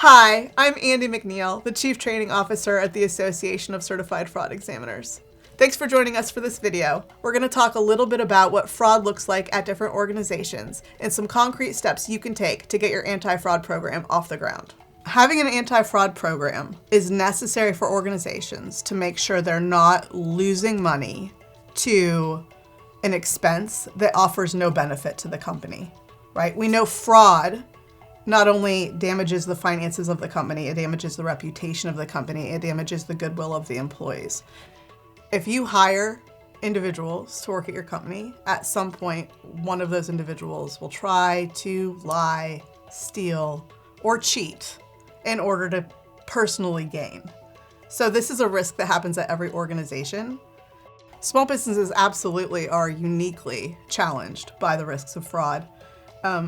Hi, I'm Andi McNeal, the Chief Training Officer at the Association of Certified Fraud Examiners. Thanks for joining us for this video. We're going to talk a little bit about what fraud looks like at different organizations and some concrete steps you can take to get your anti-fraud program off the ground. Having an anti-fraud program is necessary for organizations to make sure they're not losing money to an expense that offers no benefit to the company, right? We know fraud not only damages the finances of the company, it damages the reputation of the company, it damages the goodwill of the employees. If you hire individuals to work at your company, at some point, one of those individuals will try to lie, steal, or cheat in order to personally gain. So this is a risk that happens at every organization. Small businesses absolutely are uniquely challenged by the risks of fraud.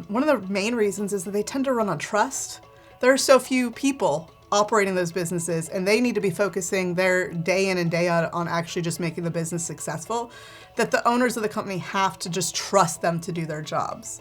One of the main reasons is that they tend to run on trust. There are so few people operating those businesses, and they need to be focusing their day in and day out on actually just making the business successful, that the owners of the company have to just trust them to do their jobs.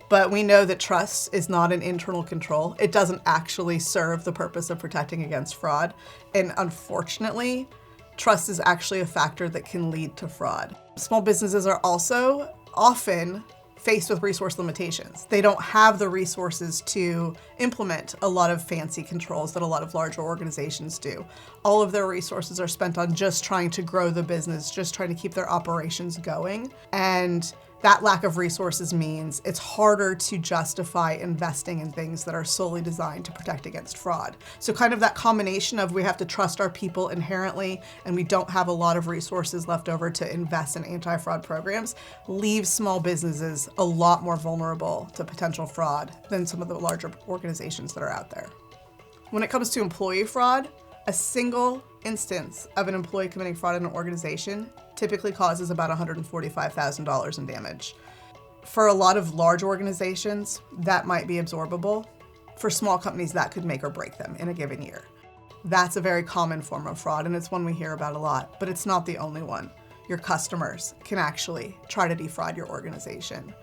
But we know that trust is not an internal control. It doesn't actually serve the purpose of protecting against fraud. And unfortunately, trust is actually a factor that can lead to fraud. Small businesses are also often faced with resource limitations. They don't have the resources to implement a lot of fancy controls that a lot of larger organizations do. All of their resources are spent on just trying to grow the business, just trying to keep their operations going. And that lack of resources means it's harder to justify investing in things that are solely designed to protect against fraud. So kind of that combination of we have to trust our people inherently and we don't have a lot of resources left over to invest in anti-fraud programs leaves small businesses a lot more vulnerable to potential fraud than some of the larger organizations that are out there. When it comes to employee fraud, a single instance of an employee committing fraud in an organization typically causes about $145,000 in damage. For a lot of large organizations, that might be absorbable. For small companies, that could make or break them in a given year. That's a very common form of fraud, and it's one we hear about a lot, but it's not the only one. Your customers can actually try to defraud your organization.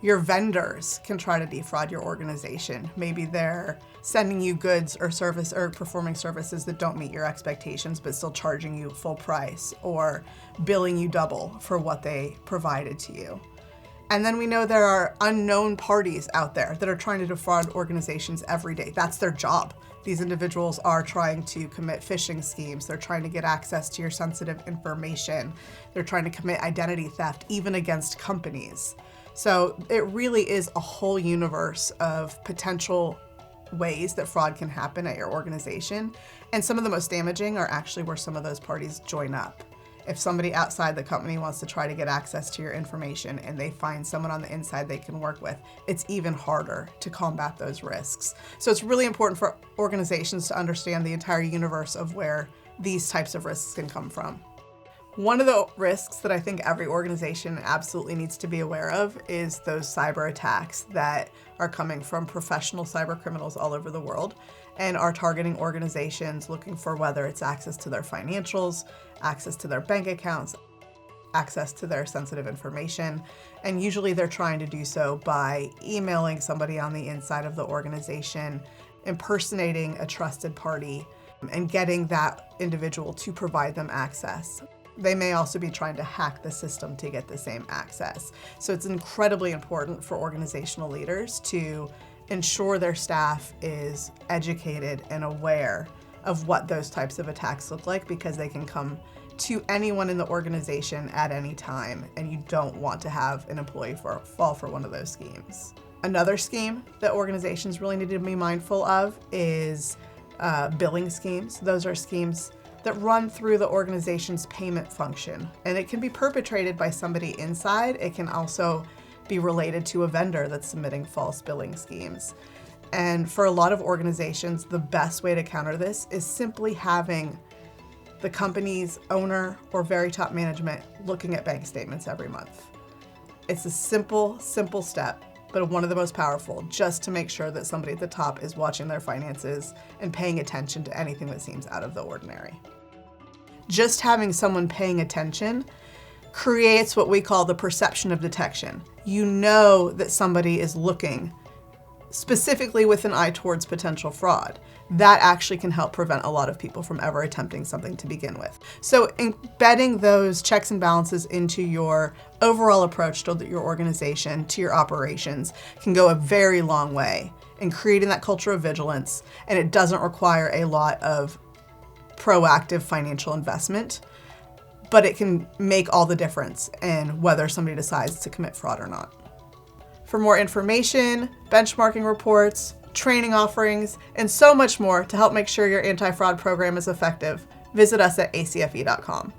Your vendors can try to defraud your organization. Maybe they're sending you goods or service or performing services that don't meet your expectations, but still charging you full price or billing you double for what they provided to you. And then we know there are unknown parties out there that are trying to defraud organizations every day. That's their job. These individuals are trying to commit phishing schemes. They're trying to get access to your sensitive information. They're trying to commit identity theft, even against companies. So it really is a whole universe of potential ways that fraud can happen at your organization. And some of the most damaging are actually where some of those parties join up. If somebody outside the company wants to try to get access to your information and they find someone on the inside they can work with, it's even harder to combat those risks. So it's really important for organizations to understand the entire universe of where these types of risks can come from. One of the risks that I think every organization absolutely needs to be aware of is those cyber attacks that are coming from professional cyber criminals all over the world and are targeting organizations looking for whether it's access to their financials, access to their bank accounts, access to their sensitive information. And usually they're trying to do so by emailing somebody on the inside of the organization, impersonating a trusted party, and getting that individual to provide them access. They may also be trying to hack the system to get the same access. So it's incredibly important for organizational leaders to ensure their staff is educated and aware of what those types of attacks look like, because they can come to anyone in the organization at any time, and you don't want to have an employee fall for one of those schemes. Another scheme that organizations really need to be mindful of is billing schemes. Those are schemes that run through the organization's payment function. And it can be perpetrated by somebody inside. It can also be related to a vendor that's submitting false billing schemes. And for a lot of organizations, the best way to counter this is simply having the company's owner or very top management looking at bank statements every month. It's a simple step, but one of the most powerful, just to make sure that somebody at the top is watching their finances and paying attention to anything that seems out of the ordinary. Just having someone paying attention creates what we call the perception of detection. You know that somebody is looking specifically with an eye towards potential fraud. That actually can help prevent a lot of people from ever attempting something to begin with. So embedding those checks and balances into your overall approach to your organization, to your operations, can go a very long way in creating that culture of vigilance, and it doesn't require a lot of proactive financial investment, but it can make all the difference in whether somebody decides to commit fraud or not. For more information, benchmarking reports, training offerings, and so much more to help make sure your anti-fraud program is effective, visit us at acfe.com.